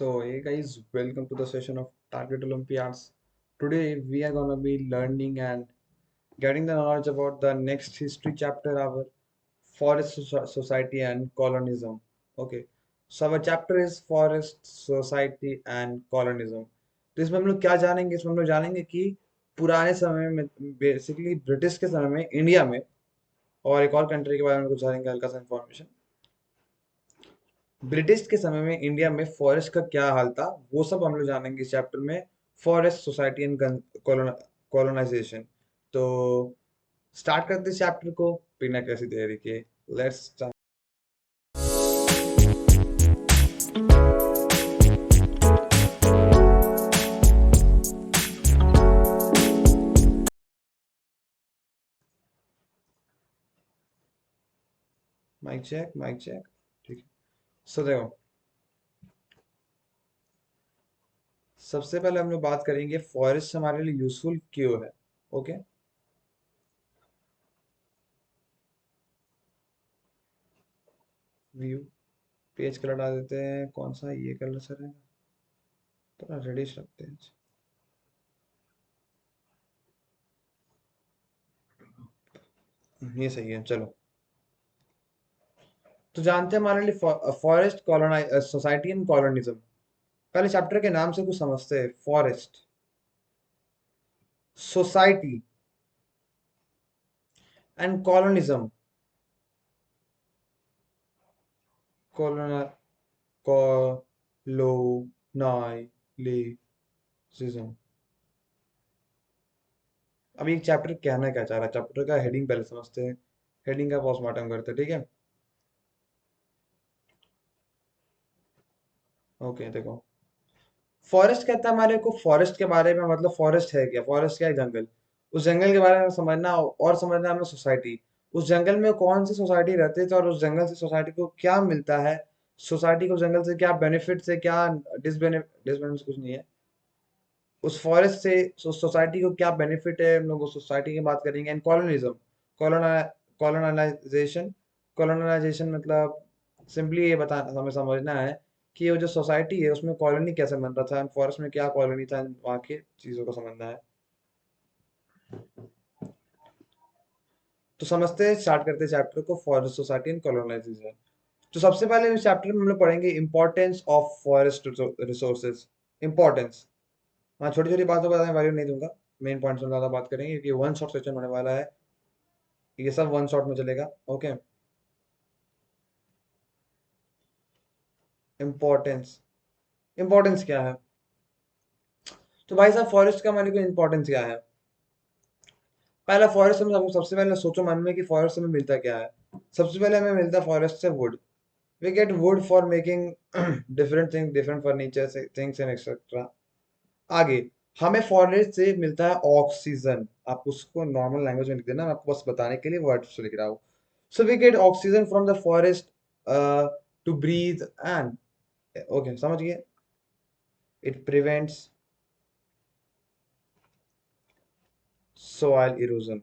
So, hey guys, welcome to the session of Target Olympiads. Today we are gonna be learning and getting the knowledge about the next history chapter, our society and colonism. Okay, so our chapter is forest society and colonism. तो इसमें हम लोग क्या जानेंगे? इसमें हम लोग जानेंगे कि पुराने समय में बेसिकली ब्रिटिश के समय में इंडिया में और एक और कंट्री के बारे में कुछ जानेंगे, हल्का सा इंफॉर्मेशन। ब्रिटिश के समय में इंडिया में फॉरेस्ट का क्या हाल था वो सब हम लोग जानेंगे इस चैप्टर में। Forest society and colonisation. तो स्टार्ट करते हैं चैप्टर को बिना किसी देरी के। Let's start. Mic check, mic check. ठीक है, सो देखो, सबसे पहले हम लोग बात करेंगे फॉरेस्ट हमारे लिए यूजफुल क्यों है। ओके, व्यू पेज कलर डाल देते हैं। कौन सा ये कलर सर है? थोड़ा रेडिश रखते हैं। ये सही है, चलो। तो जानते हैं हमारे लिए forest colonial society and colonialism. पहले चैप्टर के नाम से कुछ समझते हैं। Forest society and colonialism. कॉलोना कॉलोनाइलिज्म। अब ये चैप्टर कहना क्या चाह रहा है, चैप्टर का हेडिंग पहले समझते हैं। हेडिंग का पोस्टमार्टम करते हैं, ठीक है। ओके, देखो, फॉरेस्ट कहता है हमारे को फॉरेस्ट के बारे में, मतलब फॉरेस्ट है क्या, फॉरेस्ट क्या है? जंगल। उस जंगल के बारे में समझना और समझना हमें सोसाइटी। उस जंगल में कौन सी सोसाइटी रहती है और उस जंगल से सोसाइटी को क्या मिलता है। सोसाइटी को जंगल से क्या बेनिफिट है, क्या डिसबेनिफिट कुछ नहीं है। उस फॉरेस्ट से सोसाइटी को क्या बेनिफिट है, हम लोग उस सोसाइटी की बात करेंगे। And colonialism, colonisation. कॉलोनाइजेशन मतलब सिंपली ये बता हमें समझना है कि वो जो सोसाइटी है उसमें कॉलोनी कैसे बन रहा था एंड फॉरेस्ट में क्या कॉलोनी था, वहाँ की चीजों को समझना है। तो समझते हैं, स्टार्ट करते हैं चैप्टर को, फॉरेस्ट सोसाइटी एंड कॉलोनाइजेशन। तो सबसे पहले इस चैप्टर में हम लोग पढ़ेंगे importance of forest resources. Importance, हाँ, छोटी छोटी बातों का वैल्यू नहीं दूंगा। मेन पॉइंट्स में ज्यादा बात करेंगे क्योंकि वन शॉट सेशन होने वाला है। ये सब वन शॉट में चलेगा। Okay, importance. इम्पोर्टेंस क्या है? तो भाई साहब, फॉरेस्ट का हमारे को इम्पोर्टेंस क्या है? पहला, फॉरेस्ट में सबसे पहले सोचो मन में कि फॉरेस्ट में मिलता क्या है। सबसे पहले हमें मिलता है फॉरेस्ट से wood. We get wood for making different thing, different furniture things and etcetera. आगे, हमें फॉरेस्ट से मिलता है ऑक्सीजन। आप उसको नॉर्मल लैंग्वेज में लिख देना, मैं आपको बस बताने के लिए वर्ड्स लिख रहा हूँ। So we get oxygen from the forest to breathe and, okay, समझ गए। इट प्रिवेंट्स सॉइल इरोजन,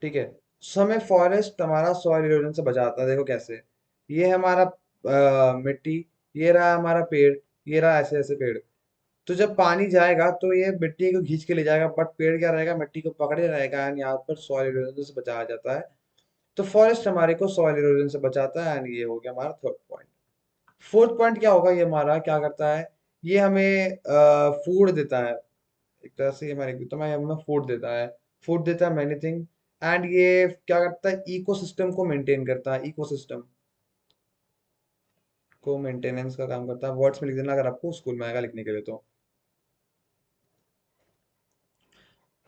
ठीक है। सो हमें फॉरेस्ट हमारा सॉइल इरोजन से बचाता है। देखो कैसे, ये है हमारा मिट्टी, ये रहा हमारा पेड़, ये रहा ऐसे ऐसे पेड़। तो जब पानी जाएगा तो ये मिट्टी को खींच के ले जाएगा, बट पेड़ क्या रहेगा, मिट्टी को पकड़े रहेगा एंड यहाँ पर सॉइल इरोजन से बचाया जाता है। तो फॉरेस्ट हमारे को सॉइल इरोजन से बचाता है एंड ये हो गया हमारा थर्ड पॉइंट। फोर्थ पॉइंट क्या होगा, ये हमारा क्या करता है, ये हमें फूड देता है। एक तरह से ये हमारे तो मैं हमें फूड देता है। फूड देता है मैनी थिंग। एंड ये क्या करता है, इकोसिस्टम को मेंटेन करता है। इकोसिस्टम को मेंटेनेंस का काम करता है। वर्ड्स में लिख देना अगर आपको स्कूल में आएगा लिखने के लिए तो।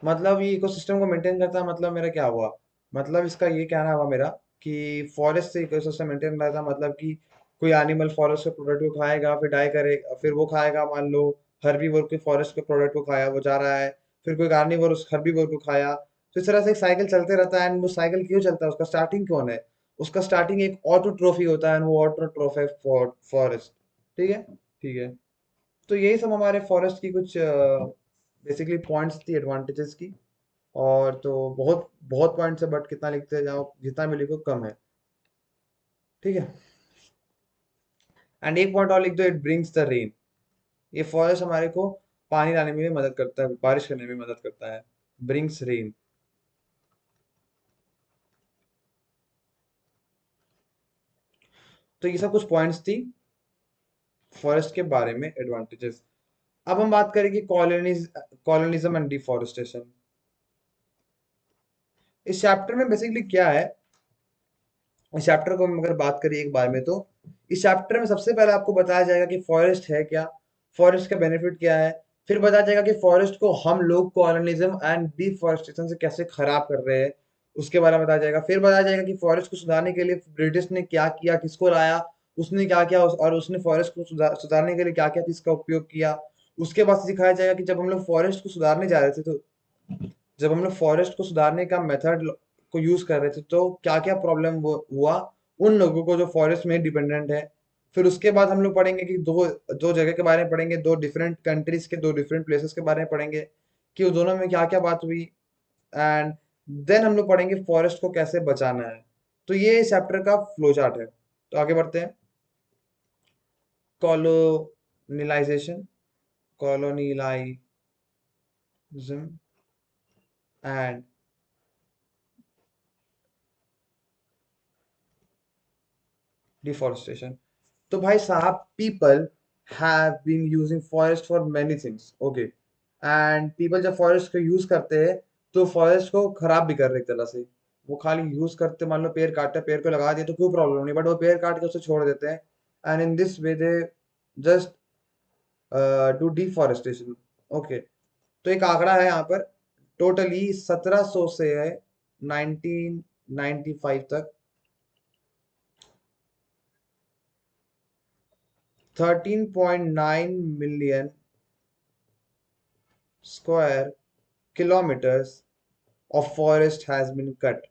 मतलब ये इकोसिस्टम को मेंटेन करता है, मतलब मेरा क्या हुआ, मतलब इसका ये कहना हुआ मेरा कि फॉरेस्ट से इकोसिस्टम मेंटेन रहता है, मतलब कि कोई एनिमल फॉरेस्ट के प्रोडक्ट को खाएगा, फिर डाई करेगा, फिर वो खाएगा। मान लो हर्बीवोर के फॉरेस्ट के प्रोडक्ट को खाया, वो जा रहा है। फिर कोई कार्निवोर उस हर्बीवोर को खाया। तो इस तरह से एक साइकिल चलते रहता है। एंड वो साइकिल क्यों चलता है, उसका स्टार्टिंग कौन है? उसका स्टार्टिंग एक ऑटोट्रोफी होता है एंड वो ऑटोट्रोफ है फॉरेस्ट। ठीक है, ठीक है। तो यही सब हमारे फॉरेस्ट की कुछ बेसिकली पॉइंट्स थी एडवांटेजेस की। और तो बहुत बहुत पॉइंट्स है, बट कितना लिखते जाओ, जितना भी लिखो कम है। ठीक है, एंड एक पॉइंट और लिख दो, इट ब्रिंग्स द रेन। ये फॉरेस्ट हमारे को पानी लाने में भी मदद करता है, बारिश करने में भी मदद करता है। Brings rain. तो ये सब कुछ पॉइंट्स थी फॉरेस्ट के बारे में, एडवांटेजेस। अब हम बात करेंगे कॉलोनिज्म एंड डिफॉरेस्टेशन। इस चैप्टर में बेसिकली क्या है, इस चैप्टर को हम अगर बात करें एक बार में, तो इस चैप्टर में सबसे पहले आपको बताया जाएगा कि फॉरेस्ट है क्या, फॉरेस्ट का बेनिफिट क्या है। फिर बताया जाएगा कि फॉरेस्ट को हम लोग कॉलोनिज्म एंड डिफॉरेस्टेशन से कैसे खराब कर रहे हैं, उसके बारे में बताया जाएगा। फिर बताया जाएगा कि फॉरेस्ट को सुधारने के लिए ब्रिटिश ने क्या किया, किसको लाया, उसने क्या किया, और उसने फॉरेस्ट को सुधारने के लिए क्या क्या चीज का उपयोग किया। उसके बाद सिखाया जाएगा कि जब हम लोग फॉरेस्ट को सुधारने जा रहे थे, तो जब हम लोग फॉरेस्ट को सुधारने का मेथड को यूज कर रहे थे, तो क्या क्या प्रॉब्लम हुआ उन लोगों को जो फॉरेस्ट में डिपेंडेंट है। फिर उसके बाद हम लोग पढ़ेंगे कि दो दो जगह के बारे में पढ़ेंगे, दो डिफरेंट कंट्रीज के, दो डिफरेंट प्लेसेस के बारे में पढ़ेंगे कि उस दोनों में क्या क्या बात हुई। एंड देन हम लोग पढ़ेंगे फॉरेस्ट को कैसे बचाना है। तो ये इस चैप्टर का फ्लो चार्ट है। तो आगे बढ़ते हैं। Colonisation, colonialism and deforestation. तो भाई साहब, people have been using forest for many things, okay. And people जब फॉरेस्ट को यूज करते हैं, तो फॉरेस्ट को खराब भी कर रहे एक तरह से। वो खाली यूज करते, मान लो पेड़ काटे, पेड़ को लगा दिए तो कोई प्रॉब्लम नहीं, बट वो पेड़ काट के उसे छोड़ देते हैं। And in this way they just do deforestation, okay. तो एक आंकड़ा है यहाँ पर, टोटली 1700 से है 1995 तक 13.9 million square kilometers of forest has been cut,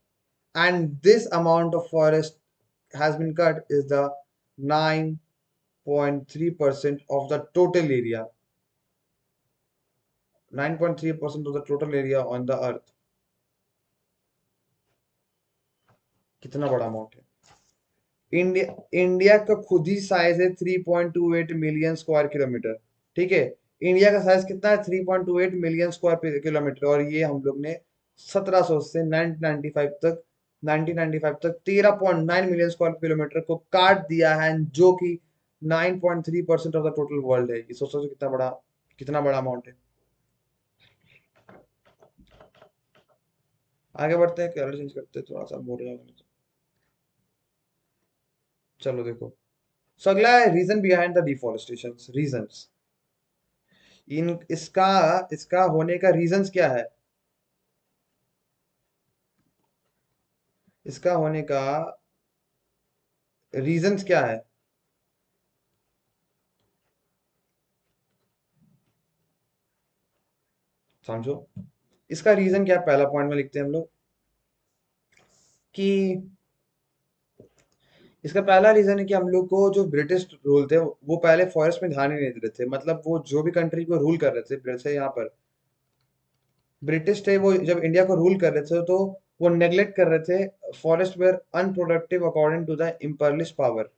and this amount of forest has been cut is the 9.3% of the total area, 9.3% of the total area on the earth। कितना बड़ा अमाउंट है। India India का खुद ही size है 3.28 million square kilometre, ठीक है। India का size कितना है, 3.28 मिलियन स्क्वायर किलोमीटर, और ये हम लोग ने 1700 से 1995 तक 13.9 मिलियन स्क्वायर किलोमीटर को काट दिया है, जो कि 9.3% ऑफ द टोटल वर्ल्ड है। ये सोचो कितना बड़ा अमाउंट है। आगे बढ़ते हैं, कलर चेंज करते हैं, थोड़ा सा बोर हो जाएगा। चलो देखो, सो अगला है reason behind the deforestation. Reasons, इन इसका इसका होने का रीजंस क्या है, इसका होने का रीजंस क्या है, समझो। इसका रीजन क्या है, पहला पॉइंट में लिखते हैं हम लोग कि इसका पहला रीजन है कि हम लोग को जो ब्रिटिश रूल थे, वो पहले फॉरेस्ट में ध्यान ही नहीं दे रहे थे। मतलब वो जो भी कंट्री को रूल कर रहे थे, जैसे यहाँ पर ब्रिटिश थे, वो जब इंडिया को रूल कर रहे थे, तो वो नेग्लेक्ट कर रहे थे। Forest were unproductive according to the imperialist power.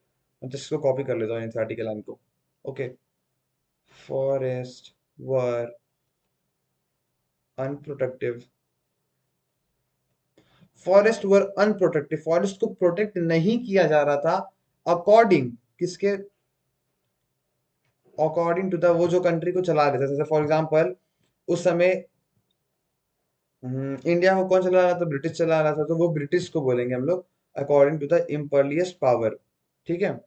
मैं जिसको कॉपी कर लेता हूँ एनसीईआरटी के लाइन को, ओके। फॉरेस्ट वर अनप्रोडक्टिव, फॉरेस्ट वर अनप्रोटेक्टेड, फॉरेस्ट को प्रोटेक्ट नहीं किया जा रहा था अकॉर्डिंग, किसके, अकॉर्डिंग टू द, वो जो कंट्री को चला रहे थे। जैसे फॉर एग्जांपल उस समय इंडिया को कौन चला रहा था, ब्रिटिश चला रहा था, तो वो ब्रिटिश को बोलेंगे हम लोग according to the imperialist power, ठीक है।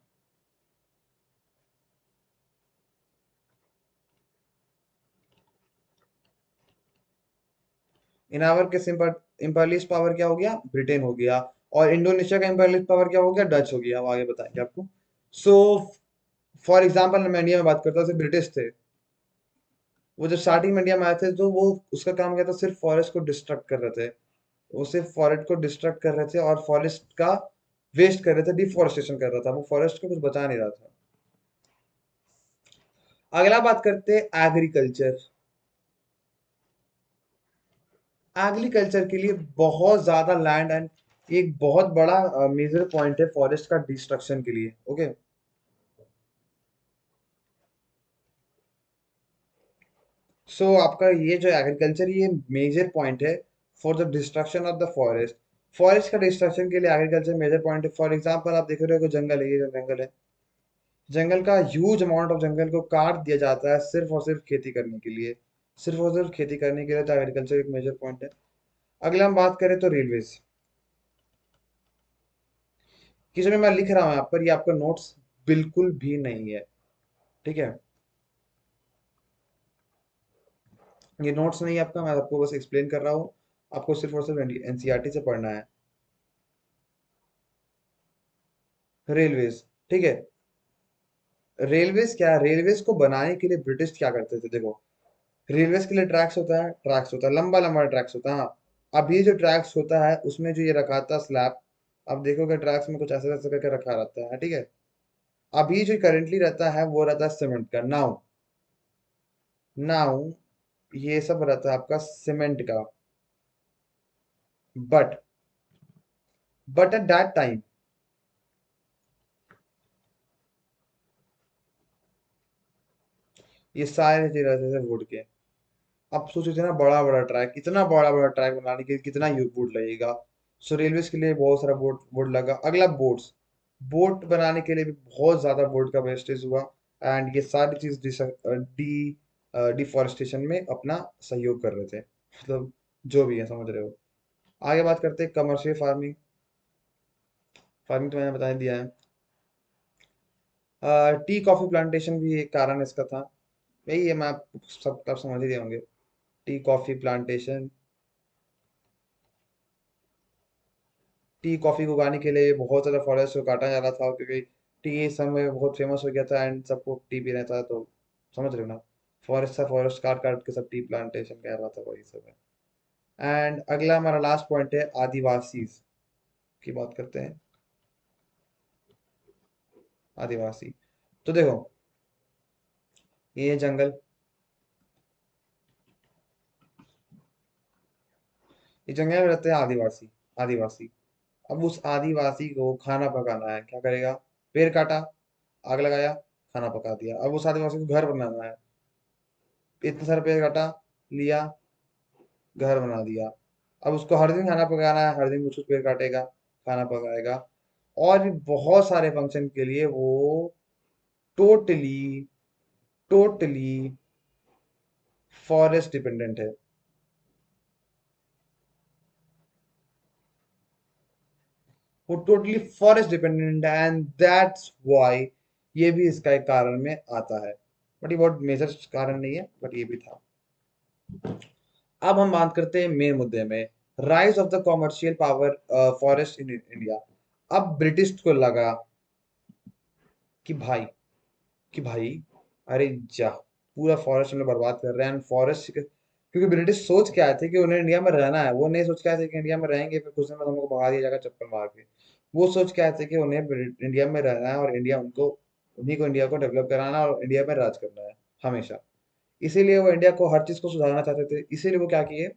इन आवर के इम्पीरियलिस्ट पावर क्या हो गया, ब्रिटेन हो गया। और इंडोनेशिया का इम्पीरियलिस्ट पावर क्या हो गया, डच हो गया। वो आगे बताएंगे आपको। सो फॉर एग्जाम्पल मैं इंडिया में बात करता हूँ, ब्रिटिश थे, वो जब स्टार्टिंग में इंडिया में आए थे, तो वो उसका काम क्या था, सिर्फ फॉरेस्ट को डिस्ट्रक्ट कर रहे थे। वो सिर्फ फॉरेस्ट को डिस्ट्रक्ट कर रहे थे और फॉरेस्ट का वेस्ट कर रहे थे, डिफॉरेस्टेशन कर रहा था, वो फॉरेस्ट को कुछ बचा नहीं रहा था। अगला बात करते हैं एग्रीकल्चर। एग्रीकल्चर के लिए बहुत ज्यादा लैंड एंड एक बहुत बड़ा मेजर पॉइंट है फॉरेस्ट का डिस्ट्रक्शन के लिए, ओके। सो आपका ये जो एग्रीकल्चर, ये मेजर पॉइंट है for the destruction of the forest. Forest का डिस्ट्रक्शन के लिए एग्रीकल्चर मेजर पॉइंट है। फॉर एग्जांपल आप देख रहे हो कि जंगल है, ये जो जंगल है, जंगल का ह्यूज अमाउंट ऑफ जंगल को काट दिया जाता है सिर्फ और सिर्फ खेती करने के लिए। सिर्फ और सिर्फ खेती करने के लिए, तो एग्रीकल्चर एक मेजर पॉइंट है। अगला हम बात करें तो रेलवेज की। जो मैं लिख रहा हूँ यहाँ पर, ये आपका नोट्स बिल्कुल भी नहीं है, ठीक है। ये नोट्स नहीं है आपका, मैं आपको बस एक्सप्लेन कर रहा हूँ। आपको सिर्फ और सिर्फ एनसीईआरटी से पढ़ना है। रेलवेज, ठीक है। रेलवेज क्या है? रेलवेज को बनाने के लिए ब्रिटिश क्या करते थे, देखो। रेलवेज के लिए ट्रैक्स होता है, ट्रैक्स होता है, लंबा लंबा ट्रैक्स होता है, हाँ। अभी जो ट्रैक्स होता है उसमें जो ये रखा था स्लैब, आप देखोगे ट्रैक्स में कुछ ऐसा ऐसा करके रखा रहता है, ठीक है। अभी जो करेंटली रहता है वो रहता है सीमेंट का। नाउ, नाउ ये सब रहता है आपका सीमेंट का। But but at that time, ये सारे चीज रहते थे वुड के। अब सोचो, इतना बड़ा बड़ा ट्रैक, इतना बड़ा बड़ा ट्रैक बनाने के लिए कितना वुड लगेगा। सो रेलवे के लिए बहुत सारा वुड वुड लगा। अगला बोट्स, बोट बनाने के लिए भी बहुत ज्यादा वुड का वेस्टेज हुआ। एंड ये सारी चीज डी डिफॉरेस्टेशन में अपना सहयोग कर रहे थे, मतलब जो भी है, समझ रहे हो। आगे बात करते हैं कमर्शियल फार्मिंग। फार्मिंग तो मैंने बता ही दिया है। टी कॉफी प्लांटेशन भी एक कारण इसका था। यही है, मैं आप सब तब समझ ही रहे होंगे। Tea coffee plantation, tea coffee को उगाने के लिए बहुत ज़्यादा फॉरेस्ट को काटा जा रहा था, क्योंकि टी इस समय बहुत फेमस हो गया था एंड सबको टी पीना था, तो समझ रहे हो ना। फॉरेस्ट था, फॉरेस्ट काट काट के सब टी प्लांटेशन कर रहा था, वही सब है। एंड अगला हमारा लास्ट पॉइंट है आदिवासी की बात करते हैं। आदिवासी, तो देखो, ये जंगल, ये जंगल में रहते हैं आदिवासी। आदिवासी, अब उस आदिवासी को खाना पकाना है, क्या करेगा? पेड़ काटा, आग लगाया, खाना पका दिया। अब उस आदिवासी को घर बनाना है, इतने सारे पेड़ काटा, लिया, घर बना दिया। अब उसको हर दिन खाना पकाना है, हर दिन कुछ कुछ पेड़ काटेगा, खाना पकाएगा। और भी बहुत सारे फंक्शन के लिए वो टोटली टोटली फॉरेस्ट डिपेंडेंट है। वो टोटली फॉरेस्ट डिपेंडेंट है, एंड दैट्स व्हाई ये भी इसका एक कारण में आता है। बट ये बहुत मेजर कारण नहीं है, बट ये भी था। अब हम बात करते हैं मेन मुद्दे में, rise of the commercial power forest in India. अब ब्रिटिश को लगा कि भाई, कि भाई, अरे जा, पूरा फॉरेस्ट हम लोग बर्बाद कर रहे हैं। फॉरेस्ट, क्योंकि ब्रिटिश सोच के आए थे कि उन्हें इंडिया में रहना है, वो नहीं सोच के आए थे कि इंडिया में रहेंगे फिर कुछ दिन बाद हमको भगा दिया जाएगा चप्पल मार के। वो सोच के आए थे कि उन्हें इंडिया में रहना है और इंडिया उनको, उन्हीं को इंडिया को डेवलप कराना और इंडिया में राज करना है हमेशा। इसीलिए वो इंडिया को हर चीज को सुधारना चाहते थे। इसीलिए वो क्या किए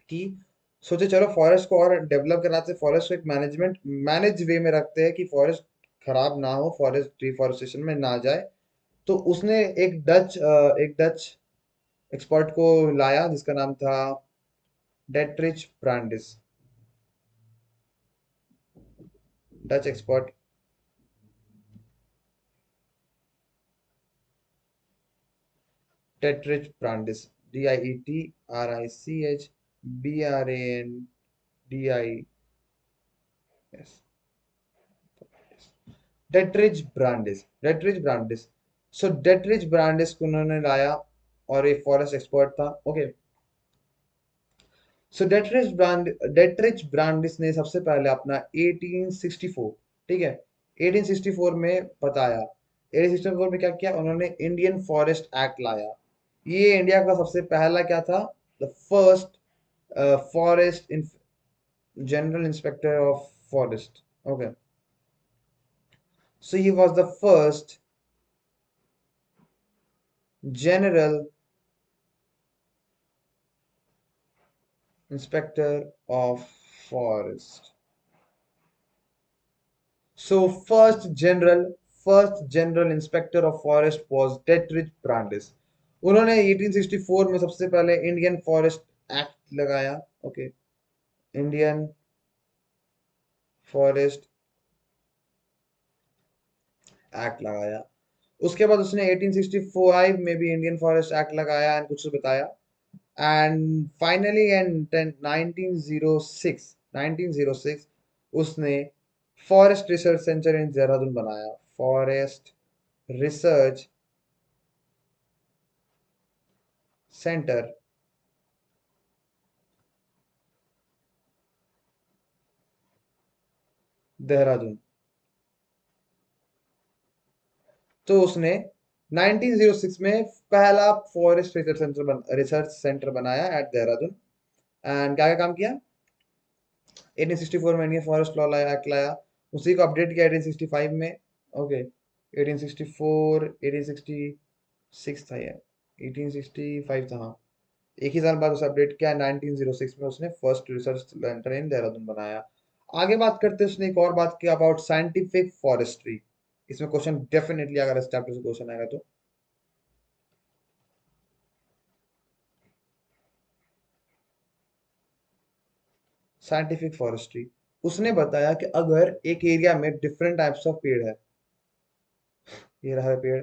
कि सोचे चलो फॉरेस्ट को और डेवलप कराते, फॉरेस्ट को एक मैनेज वे में रखते हैं कि फॉरेस्ट खराब ना हो, फॉरेस्ट डिफॉरेस्टेशन में ना जाए। तो उसने एक डच एक्सपर्ट को लाया जिसका नाम था Dietrich Brandis. Dutch expert Dietrich Brandis, DIETRICH BRANDIS। Dietrich Brandis. So Dietrich Brandis को उन्होंने लाया, और एक फॉरेस्ट एक्सपर्ट था, ओके। सो डेट्रिच ब्रांडिस ने सबसे पहले अपना 1864, ठीक है, 1864 में बताया। 1864 में क्या किया उन्होंने? इंडियन फॉरेस्ट एक्ट लाया। ये इंडिया का सबसे पहला क्या था? The first forest general inspector of forest, okay. So he was the first general inspector of forest. So first general inspector of forest was Dietrich Brandis. उन्होंने 1864 में सबसे पहले इंडियन फॉरेस्ट एक्ट लगाया। ओके, इंडियन फॉरेस्ट एक्ट लगाया। उसके बाद उसने 1865 में भी इंडियन फॉरेस्ट एक्ट लगाया एंड कुछ बताया। एंड फाइनली एंड 1906 1906 उसने फॉरेस्ट रिसर्च सेंटर इन देहरादून बनाया। Forest research centre Dehradun. तो उसने 1906 में पहला फॉरेस्ट रिसर्च सेंटर बनाया एट देहरादून। एंड क्या क्या काम किया? 1864 में इंडियन फॉरेस्ट लॉ लाया, एक्ट लाया। उसी को अपडेट किया 1865 में। ओके, 1864 1866 था ये, 1865 था हाँ। एक ही साल बाद उसे अपडेट किया, 1906 में उसने फर्स्ट रिसर्च सेंटर इन देहरादून बनाया। आगे बात करते हैं, उसने एक और बात की अबाउट साइंटिफिक फॉरेस्ट्री। इसमें क्वेश्चन डेफिनेटली अगर इस चैप्टर से क्वेश्चन आएगा तो। साइंटिफिक फॉरेस्ट्री, उसने बताया कि अगर एक एरिया में डिफरेंट टाइप्स ऑफ पेड़ है, ये रहा है पेड़,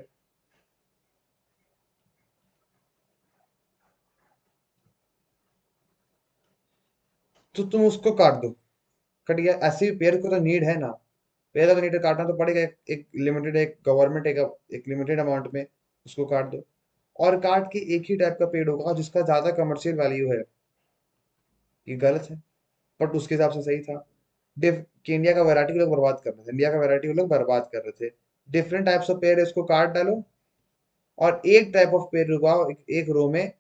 तो तुम उसको काट दो। कट गया, ऐसे ही पेड़ को तो नीड है ना, पेड़ का तो नीड है, काटना तो पड़ेगा। एक लिमिटेड, एक गवर्नमेंट एक लिमिटेड अमाउंट में उसको काट दो। और काट के एक ही टाइप का पेड़ होगा जिसका ज्यादा कमर्शियल वैल्यू है। ये गलत है, बट उसके हिसाब से सही था। डिफ कि इंडिया का वैरायटी को लोग बर्बाद कर रहे थे, इंडिया का वैरायटी को लोग बर्बाद कर रहे थे। डिफरेंट टाइप्स ऑफ पेड़ है, इसको काट डालो और एक टाइप ऑफ पेड़ उगाओ एक रो में,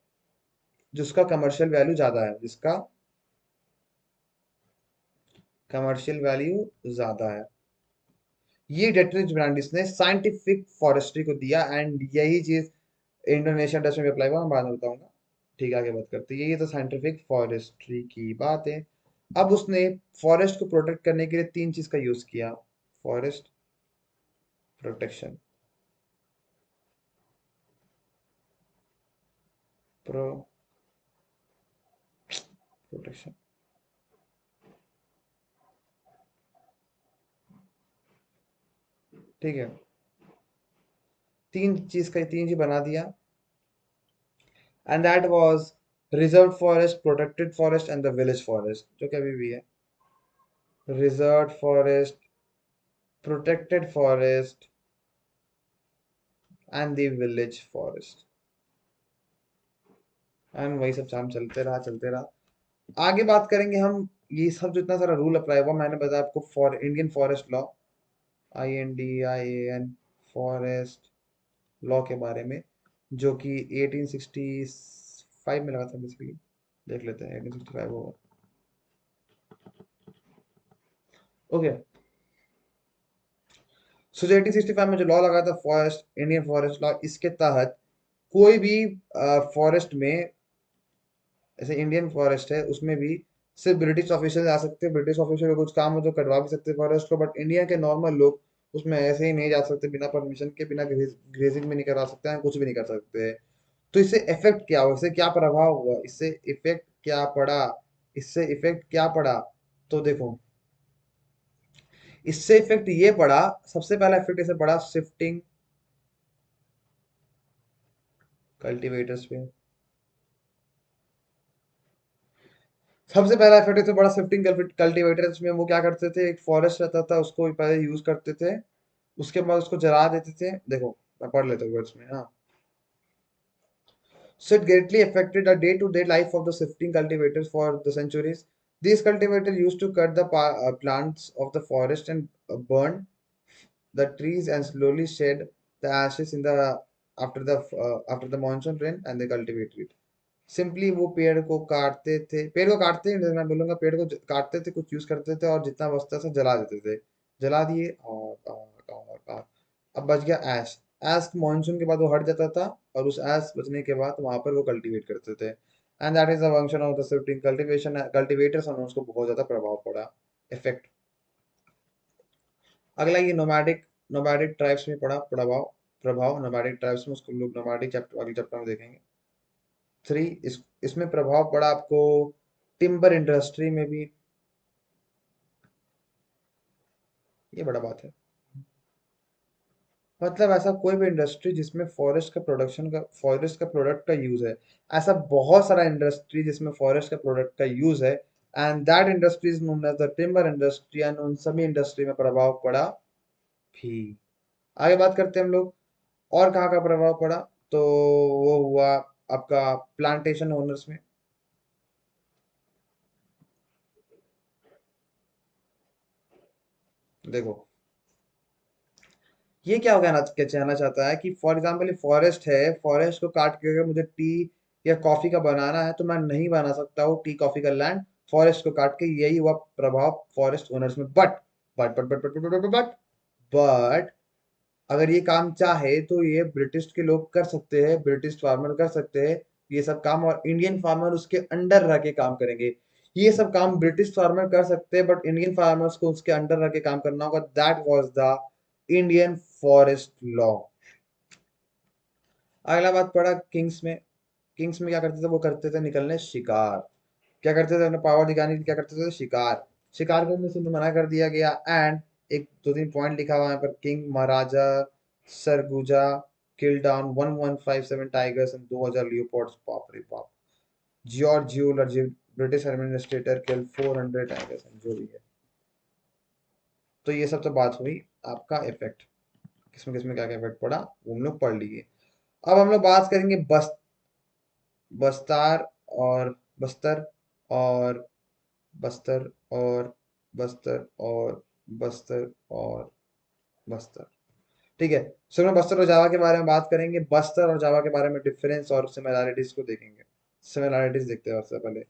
जिसका कमर्शियल वैल्यू ज्यादा है, जिसका कमर्शियल वैल्यू ज्यादा है। ये डेटरिच ब्रांडिस ने साइंटिफिक फॉरेस्ट्री को दिया एंड यही चीज इंडोनेशिया इंडस्ट्री में अप्लाई हुआ, मैं बाद में बताऊंगा। ठीक है, आगे बात करते हैं। ये तो साइंटिफिक फॉरेस्ट्री की बात है। अब उसने फॉरेस्ट को प्रोटेक्ट करने के लिए तीन चीज का यूज किया। फॉरेस्ट प्रोटेक्शन, प्रो प्रोटेक्शन, ठीक है। तीन चीज बना दिया and that was reserve forest, protected forest and the village forest, जो कि अभी भी है। Reserve forest, protected forest and the village forest. And वही सब काम चलते रहा। आगे बात करेंगे हम, ये सब जो इतना सारा रूल अप्लाई हुआ, मैंने बताया आपको for Indian forest law, INDIAN forest law के बारे में, जो कि 1865 में लगा था बेसिकली। देख लेते हैं 1865 होगा। ओके, सो जो 1865 में जो लॉ लगा था, फॉरेस्ट इंडियन फॉरेस्ट लॉ, इसके तहत कोई भी फॉरेस्ट में, जैसे इंडियन फॉरेस्ट है उसमें भी सिर्फ ब्रिटिश ऑफिसर्स आ सकते हैं। ब्रिटिश ऑफिसर का कुछ काम हो तो करवा भी सकते हैं फॉरेस्ट को, बट इंडिया के नॉर्मल लोग उसमें ऐसे ही नहीं जा सकते, बिना परमिशन के, बिना ग्रेजिंग भी नहीं करा सकते हैं, कुछ भी नहीं कर सकते हैं। तो इससे इफेक्ट क्या हुआ, इससे क्या प्रभाव हुआ, इससे इफेक्ट क्या पड़ा, इससे इफेक्ट क्या पड़ा? तो देखो, इससे इफेक्ट ये पड़ा, सबसे पहला इफेक्ट इसे पड़ा शिफ्टिंग कल्टीवेटर्स पे। सबसे पहला इफेक्ट इसे बड़ा शिफ्टिंग कल्टीवेटर्स में। वो क्या करते थे, एक फॉरेस्ट रहता था उसको पहले यूज करते थे, उसके बाद उसको जला देते थे। देखो, मैं पढ़ लेता हूँ वर्ड्स में, हाँ। So it greatly affected the day-to-day life of the shifting cultivators for the centuries. These cultivators used to cut the plants of the forest and burn the trees and slowly shed the ashes in the after the monsoon rain and they cultivate it. Simply वो पेड़ को काटते थे, पेड़ को काटते ही नहीं, मैं बोलूंगा पेड़ को काटते थे, कुछ यूज करते थे और जितना बचता था जला देते थे। जला दिए और अब बच गया ऐश। ऐश मानसून के बाद वो हट जाता था और उस ऐश बचने के बाद वहां पर वो कल्टीवेट करते थे। And that is the function of the shifting cultivation, cultivators, और उसको बहुत ज्यादा प्रभाव पड़ा, इफेक्ट। अगला ये नोमैडिक नोमैडिक ट्राइब्स में पड़ा प्रभाव। प्रभाव नोमैडिक ट्राइब्स में, उसको हम लोग नोमैडिक चैप्टर अगले चैप्टर में देखेंगे। 3, इसमें प्रभाव पड़ा आपको टिम्बर इंडस्ट्री में भी, ये बड़ा बात है। मतलब ऐसा कोई भी इंडस्ट्री जिसमें फॉरेस्ट का प्रोडक्ट का यूज है, ऐसा बहुत सारा इंडस्ट्री जिसमें फॉरेस्ट का प्रोडक्ट का यूज है, and that industry is known as the timber industry, and उन सभी इंडस्ट्री में प्रभाव पड़ा भी। आगे बात करते हैं हम लोग और कहाँ का प्रभाव पड़ा। तो वो हुआ आपका प्लांटेशन ओनर्स में। देखो ये क्या हो गया ना, क्या कहना चाहता है कि फॉर एग्जाम्पल ये फॉरेस्ट है, फॉरेस्ट को काट के अगर मुझे टी या कॉफी का बनाना है तो मैं नहीं बना सकता हूँ टी कॉफी का लैंड फॉरेस्ट को काट के। यही हुआ प्रभाव फॉरेस्ट ओनर्स में। बट अगर ये काम चाहे तो ये ब्रिटिश के लोग कर सकते हैं, ब्रिटिश फार्मर कर सकते हैं ये सब काम, और इंडियन फार्मर उसके अंडर रह के काम करेंगे। ये सब काम ब्रिटिश फार्मर कर सकते हैं बट इंडियन फार्मर्स को उसके अंडर रह के काम करना होगा। That was the Indian forest law. अगला बात पड़ा किंग्स में। किंग्स में क्या करते थे, वो करते थे निकलने शिकार। क्या करते थे, अपने पावर दिखाने के लिए क्या करते थे, शिकार। शिकार करने से उन्हें मना कर दिया गया। एंड एक दो तीन पॉइंट लिखा हुआ है यहाँ पर, king Maharaja Surguja kill down 1157 tigers and 2000 leopards. बाप रे बाप। जॉर्ज ज्यूलर ब्रिटिश एडमिनिस्ट्रेटर किल 400 टाइगर्स, जो भी है। तो ये सब तो बात हुई आपका इफेक्ट, किसमें क्या क्या इफेक्ट पड़ा वो हम लोग पढ़ लिए। अब हम लोग बात करेंगे बस्तार और बस्तर और बस्तर और बस्तर और बस्तर और बस्तर। ठीक है, सो हम बस्तर और जावा के बारे में बात करेंगे, बस्तर और जावा के बारे में डिफरेंस और सिमिलैरिटीज को देखेंगे। सिमिलैरिटीज देखते हैं सबसे पहले।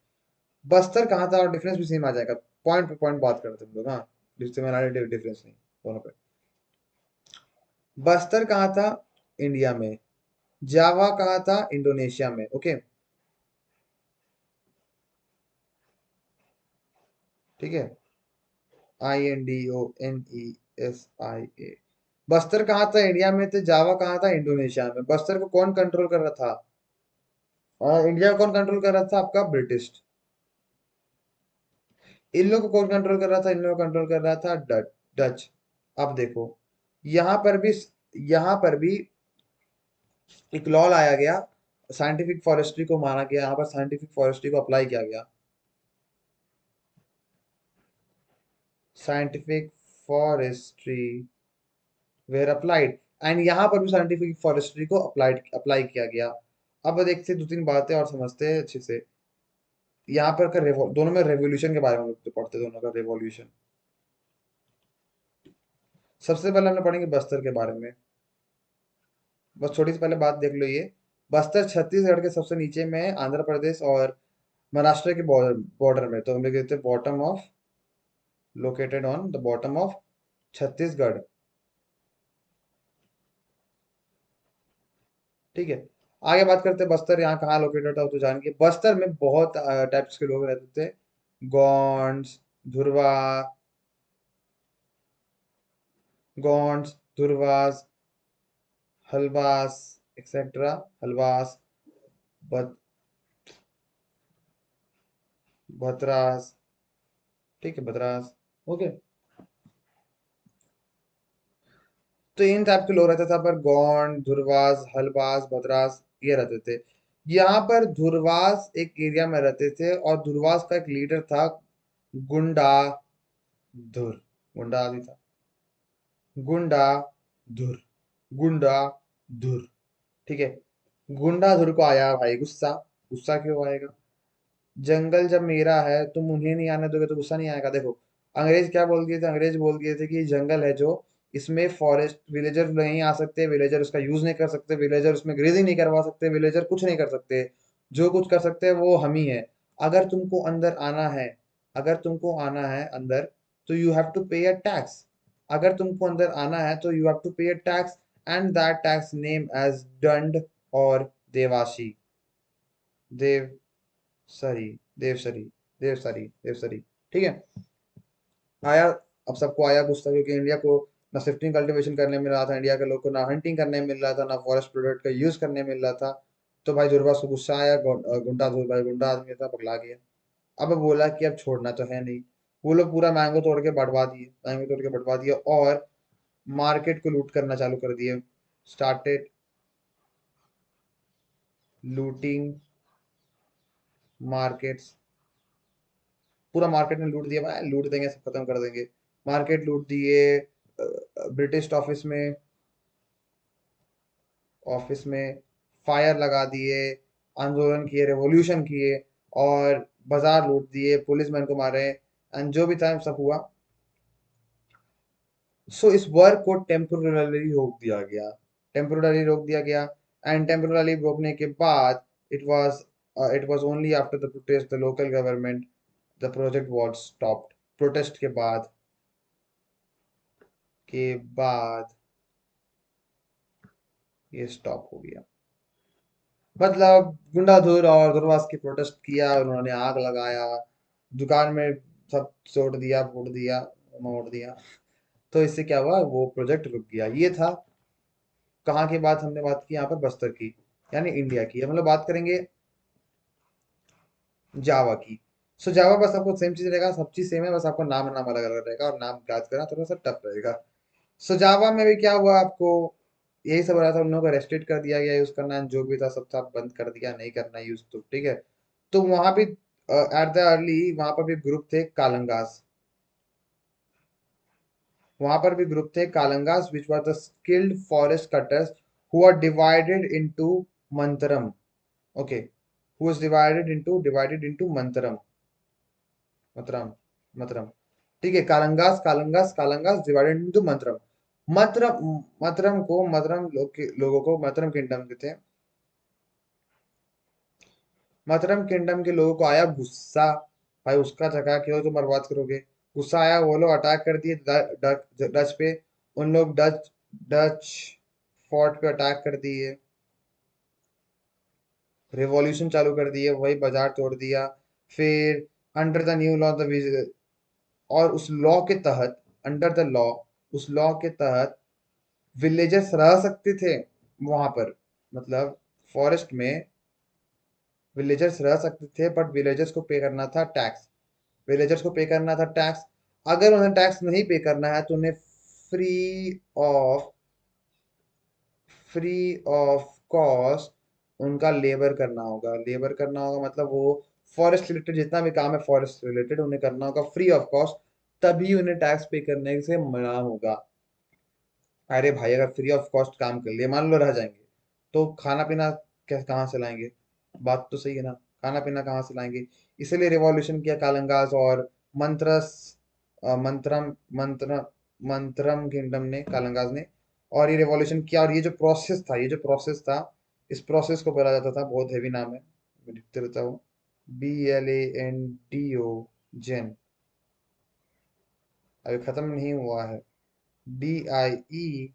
बस्तर कहाँ था और डिफरेंस भी सेम आ जाएगा, पॉइंट पे पॉइंट बात करते हैं हम लोग। हाँ, सिमिलैरिटी डिफरेंस नहीं दोनों पे। बस्तर कहाँ था, इंडिया में। जावा कहाँ था, इंडोनेशिया में। ओके, ठीक है। INDONESIA। बस्तर कहाँ था, इंडिया में थे। जावा कहाँ था, इंडोनेशिया में। बस्तर को कौन कंट्रोल कर रहा था, इंडिया को कौन कंट्रोल कर रहा था, आपका ब्रिटिश। इन लोगों को कौन कंट्रोल कर रहा था, इन लोगों को कंट्रोल कर रहा था डच। अब देखो यहाँ पर भी यहाँ पर भी एक लॉ लाया गया, साइंटिफिक फॉरेस्ट्री को माना गया, यहाँ पर साइंटिफिक फॉरेस्ट्री को अप्लाई किया गया। Scientific forestry were applied, and यहाँ पर भी साइंटिफिक फॉरेस्ट्री को अप्लाई किया गया। अब देखते हैं दो तीन बातें और समझते हैं अच्छे से। यहाँ पर दोनों में रेवोल्यूशन के बारे में हम लोग तो पढ़ते हैं, दोनों का रेवोल्यूशन। सबसे पहले हम लोग पढ़ेंगे बस्तर के बारे में। बस छोटी सी पहले बात देख लो, ये बस्तर छत्तीसगढ़ के सबसे नीचे में है, आंध्र प्रदेश और महाराष्ट्र के बॉर्डर में। तो हम लोग कहते हैं bottom of, located on the bottom of Chhattisgarh. ठीक है, आगे बात करते हैं बस्तर यहाँ कहाँ लोकेटेड था, तो जानिए बस्तर में बहुत टाइप्स के लोग रहते थे। गौंड्स, धुरवा, गौंड्स, धुरवास, हलवास, एक्सेट्रा, हलवास, बत, भतरास। ठीक है, भद्रास। ओके, तो इन टाइप के लोग रहते थे पर, गौंड, धुरवास, हलवास, भद्रास, ये रहते थे। यहाँ पर धुरवास एक एरिया में रहते थे और धुरवास का एक लीडर था गुंडा धुर। गुंडा आदि था, गुंडा धुर, गुंडा धुर। ठीक है, गुंडा धुर को आया भाई गुस्सा। गुस्सा क्यों आएगा, जंगल जब मेरा है तुम उन्हें नहीं आने दोगे तो गुस्सा नहीं आएगा। देखो अंग्रेज क्या बोल दिए थे, अंग्रेज बोल दिए थे कि ये जंगल है जो, इसमें फॉरेस्ट विलेजर नहीं आ सकते, विलेजर उसका यूज नहीं कर सकते, विलेजर उसमें ग्रेजिंग नहीं करवा सकते, विलेजर कुछ नहीं कर सकते। जो कुछ कर सकते हैं वो हम ही है। अगर तुमको अंदर आना है, अगर तुमको आना है अंदर, तो you have to pay a tax. अगर तुमको अंदर आना है तो you have to pay a tax, and that tax name as दंड और देवाशी, देव सरी, देवसरी, देवसरी, देवसरी। ठीक है, आया। अब सबको आया गुस्सा क्योंकि इंडिया को ना शिफ्टिंग कल्टीवेशन करने मिल रहा था इंडिया के लोग को, ना हंटिंग करने मिल रहा था, ना फॉरेस्ट प्रोडक्ट का यूज करने मिल रहा था। तो भाई दूरबास को गुस्सा आया, गुंडा दूर भाई गुंडा आदमी था, पगला गया। अब बोला कि अब छोड़ना तो है नहीं। वो लोग पूरा मैंगो तोड़ के बढ़वा दिए, मैंगो तोड़ के बढ़वा दिए, और मार्केट को लूट करना चालू कर दिए। Started looting markets. पूरा मार्केट में लूट दिया भाई, लूट देंगे, सब खत्म कर देंगे। मार्केट लूट दिए। ब्रिटिश ऑफिस में फायर लगा दिए, आंदोलन किए, रेवोल्यूशन किए, और बाजार लूट दिए, पुलिसमैन को मारे, एंड जो भी था सब हुआ। सो इस वर्क को टेम्पोरली रोक दिया गया, टेम्पोरली रोक दिया गया। एंड टेम्पोरली रोकने के बाद it was only after the protest the local government the project was stopped. Protest के बाद ये स्टॉप हो गया। मतलब गुंडाधुर और दूरवास की प्रोटेस्ट किया, उन्होंने आग लगाया, दुकान में सब तोड़ दिया, फोड़ दिया, मोड़ दिया। तो इससे क्या हुआ, वो प्रोजेक्ट रुक गया। ये था। कहाँ की बात हमने बात की यहाँ पर, बस्तर की, यानी इंडिया की। मतलब बात करेंगे जावा की। सो जावा बस आपको सेम चीज रहेगा, सब चीज सेम है, बस आपको नाम नाम अलग अलग रहेगा, और नाम याद करना थोड़ा सा टफ रहेगा। सो जावा में भी क्या हुआ आपको, यही सब हो रहा था, उन लोगों को रेस्ट्रिक्ट कर दिया गया यूज करना, जो भी था सब था बंद कर दिया, नहीं करना यूज, तो ठीक है। तो वहां भी एट द अर्ली वहां पर भी ग्रुप थे कालंगास। वहां पर भी ग्रुप थे Kalangs, which were the skilled forest cutters who are divided into मंत्रम। Okay, who is divided into मंत्रम, मतरम, मतरम। ठीक है, कालंगास कालंगास कालंगास डिवाइडेड इनटू मंत्रम। मतरम मतरम को मतरम लोगों को मतरम किंगडम के थे। मतरम किंगडम के लोगों को आया गुस्सा, भाई उसका जगह क्यों तुम बर्बाद करोगे। गुस्सा आया, वो लोग अटैक कर दिए डच पे। उन लोग डच डच फोर्ट पे अटैक कर दिए, रिवॉल्यूशन चालू कर दिए, वही बाजार तोड़ दिया। फिर under the new law the, और उस लॉ के तहत, अंडर द लॉ, उस लॉ के तहत विलेजर्स रह सकते थे वहां पर। मतलब फॉरेस्ट में विलेजर्स रह सकते थे, बट विलेजर्स को पे करना था टैक्स। विलेजर्स को पे करना था टैक्स। अगर उन्हें टैक्स नहीं पे करना है तो उन्हें free of free of cost उनका लेबर करना होगा। लेबर करना होगा मतलब वो फॉरेस्ट रिलेटेड जितना भी काम है फॉरेस्ट रिलेटेड उन्हें करना होगा फ्री ऑफ कॉस्ट, तभी उन्हें टैक्स पे करने से मना होगा। अरे भाई अगर फ्री ऑफ कॉस्ट काम कर लिए, मान लो रह जाएंगे, तो खाना पीना कहाँ से लाएंगे। बात तो सही है ना, खाना पीना कहाँ से लाएंगे। इसलिए रिवॉल्यूशन किया कालंगास और मंत्रस मंत्रम मंत्र मंत्रम किंगडम ने, कालंगास ने। और ये रिवॉल्यूशन किया, और ये जो प्रोसेस था इस प्रोसेस को बोला जाता था, बहुत हैवी नाम है, मैं लिखते रहता हूँ, BLANDO, जेन। अभी खत्म नहीं हुआ है। DIENSTEN,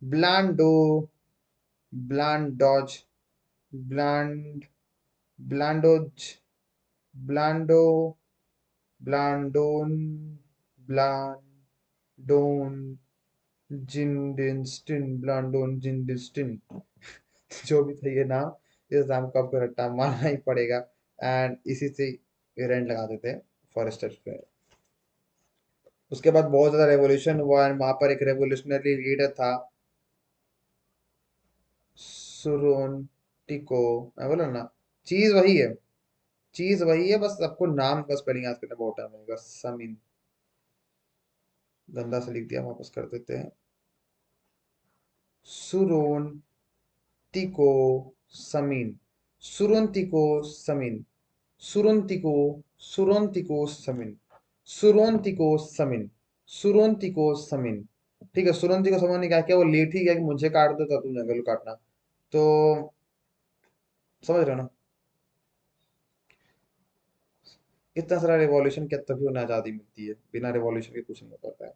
ब्लांडो, ब्लांडोज, ब्लांड ब्लांडोज, ब्लांडो, ब्लांडोन, ब्लांडोन जिंडिस्टिन, ब्लांडोन जिंडिस्टिन। जो भी था ये नाम, इस नाम को आपको रट्टा मारना ही पड़ेगा। एंड इसी से रेंट लगा देते हैं फॉरेस्टर्स पे। उसके बाद बहुत ज्यादा रेवोल्यूशन हुआ, एंड वहां पर एक रेवोल्यूशनरी लीडर था, सुरोनटिको। मैं बोला ना, चीज वही है, चीज वही है, बस आपको नाम का स्पेलिंग याद करना बहुत टाइम लगेगा। समीन, गंदा से लिख दिया, वापस कर देते हैं। सुरोनटिको समीन, सुरोनटिको समीन, सुरोनटिको, सुरोनटिको समीन, सुरोनटिको समीन, सुरोनटिको समीन। ठीक है, सुरोनटिको समीन ने क्या किया, वो लेठी गया कि मुझे काट दो तब तुम जंगल को काटना। तो समझ रहे हो ना, इतना सारा रिवॉल्यूशन किया तभी उन्हें आजादी मिलती है, बिना रिवॉल्यूशन के कुछ नहीं हो पाता है।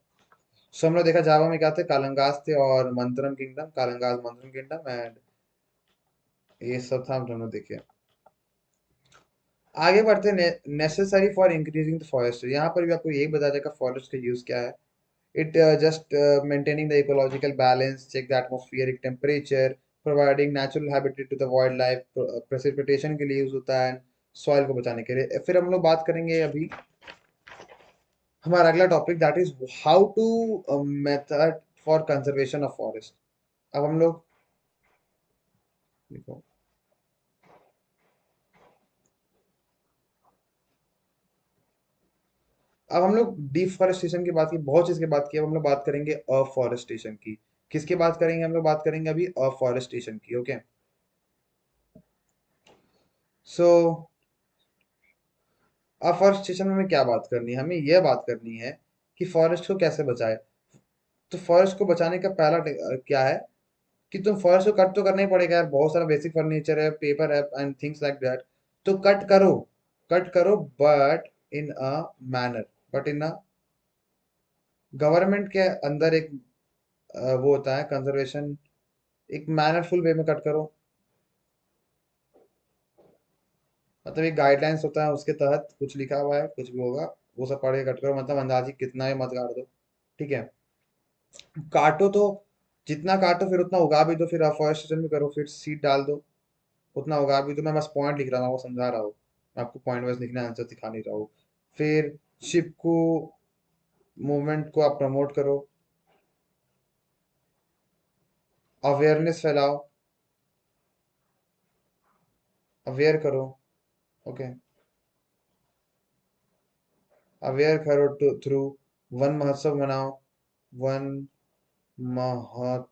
सो हमने देखा जावा में क्या थे, कालंगास थे और मंत्रम किंगडम, कालंगास मंत्रम किंगडम, एंड ये सब था, हम दोनों देखे। आगे बढ़ते necessary for increasing the forest, यहाँ पर भी आपको यही बताया जाएगा फॉरेस्ट का यूज क्या है। It just maintaining the ecological balance, check the atmospheric temperature, providing natural habitat to the wildlife, precipitation के लिए यूज होता है, सॉइल को बचाने के लिए। फिर हम लोग बात करेंगे अभी हमारा अगला topic, that is how to method for conservation of forest. अब हम लोग देखो, अब हम लोग डिफॉरेस्टेशन की बात की, बहुत चीज की बात की, अब हम लोग बात करेंगे अफॉरेस्टेशन की। किसकी बात करेंगे हम लोग? बात करेंगे अभी अफॉरेस्टेशन की। ओके, सो अफॉरेस्टेशन में हमें क्या बात करनी है? हमें यह बात करनी है कि फॉरेस्ट को कैसे बचाए। तो फॉरेस्ट को बचाने का पहला क्या है कि तुम फॉरेस्ट को कट तो करना ही पड़ेगा यार, बहुत सारा बेसिक फर्नीचर है, पेपर है एंड थिंग्स लाइक दैट। तो कट करो, कट करो, but in a manner, but in a government के अंदर एक वो होता है कंजर्वेशन, एक मैनरफुल वे में कट करो। मतलब एक गाइडलाइंस होता है, उसके तहत कुछ लिखा हुआ है, कुछ भी होगा वो सब पढ़ के कट करो, मतलब अंदाजी कितना ही मत काट दो। ठीक है, काटो तो जितना काटो फिर उतना उगा भी दो, फिर अफॉरेस्टेशन भी करो, फिर सीड डाल दो, उतना उगा भी दो। मैं बस पॉइंट लिख रहा हूँ, वो समझा रहा हूँ, मैं आपको पॉइंट वाइज लिखना, आंसर दिखा नहीं रहा हूँ। फिर शिप को, मूवमेंट को आप प्रमोट करो, अवेयरनेस फैलाओ, अवेयर करो। ओके, अवेयर करो थ्रू वन महोत्सव मनाओ, वन महोत्सव,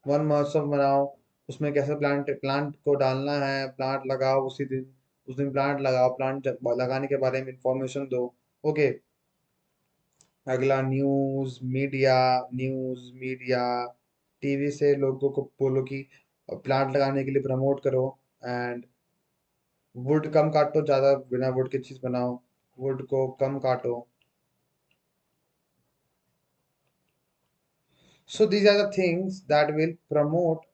वन महोत्सव मनाओ। उसमें कैसे प्लांट प्लांट को डालना है, प्लांट लगाओ उसी दिन, उस दिन प्लांट लगाओ, प्लांट लगाने के बारे में इंफॉर्मेशन दो। ओके, अगला न्यूज़ मीडिया, टीवी से लोगों को बोलो कि प्लांट लगाने के लिए प्रमोट करो। एंड वुड कम काटो, ज़्यादा बिना वुड की चीज़ बनाओ, वुड को कम काटो। So these are the things that will promote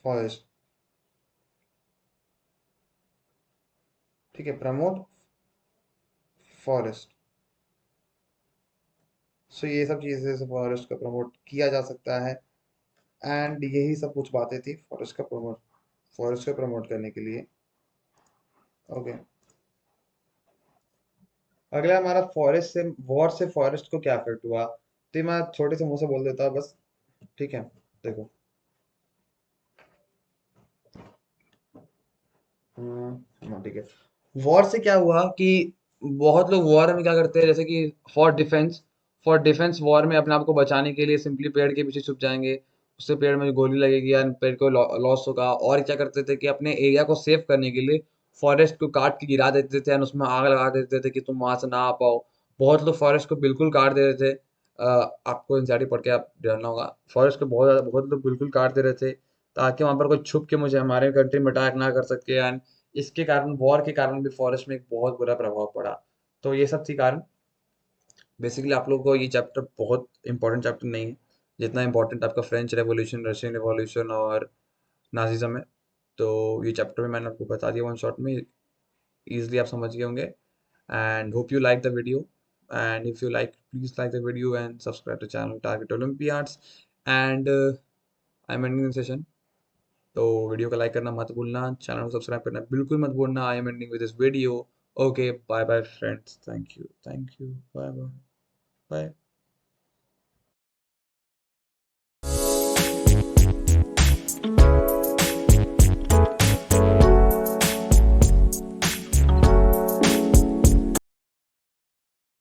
forest. ठीक है, प्रमोट फॉरेस्ट। सो ये सब चीज़ें से फॉरेस्ट को प्रमोट किया जा सकता है। एंड यही सब कुछ बातें थी फॉरेस्ट को प्रमोट करने के लिए। ओके, अगला हमारा फॉरेस्ट से, वॉर से फॉरेस्ट को क्या इफेक्ट हुआ, तो ये मैं छोटे से मुंह से बोल देता हूँ बस। ठीक है, देखो, हाँ ठीक है। वॉर से क्या हुआ कि बहुत लोग वॉर में क्या करते हैं, जैसे कि फॉर डिफेंस वॉर में अपने आप को बचाने के लिए सिंपली पेड़ के पीछे छुप जाएंगे, उससे पेड़ में गोली लगेगी या पेड़ को लॉस होगा। और क्या करते थे कि अपने एरिया को सेव करने के लिए फॉरेस्ट को काट के गिरा देते थे और उसमें आग लगा देते थे कि तुम वहां से ना आ पाओ। बहुत लोग फॉरेस्ट को बिल्कुल काट दे रहे थे। आपको एनसीईआरटी पढ़ के आप जानना होगा, फॉरेस्ट को बहुत लोग बिल्कुल काट दे रहे थे ताकि वहां पर कोई छुप के मुझे हमारे कंट्री में अटैक ना कर सके। एंड इसके कारण, वॉर के कारण भी फॉरेस्ट में एक बहुत बुरा प्रभाव पड़ा। तो ये सब थी कारण। बेसिकली आप लोगों को ये चैप्टर बहुत इंपॉर्टेंट चैप्टर नहीं है जितना इंपॉर्टेंट आपका फ्रेंच रेवोल्यूशन, रशियन रेवोल्यूशन और नाजिज्म है। तो ये चैप्टर में मैंने आपको बता दिया वन शॉट में, इजीली आप समझ गए होंगे। And hope you like the video, and if you like please like the video and subscribe to channel target Olympiads. And I am ending the session. तो वीडियो को लाइक करना मत भूलना, चैनल को सब्सक्राइब करना बिल्कुल मत भूलना। I am ending with this video. Okay, bye bye friends, thank you, bye bye, bye.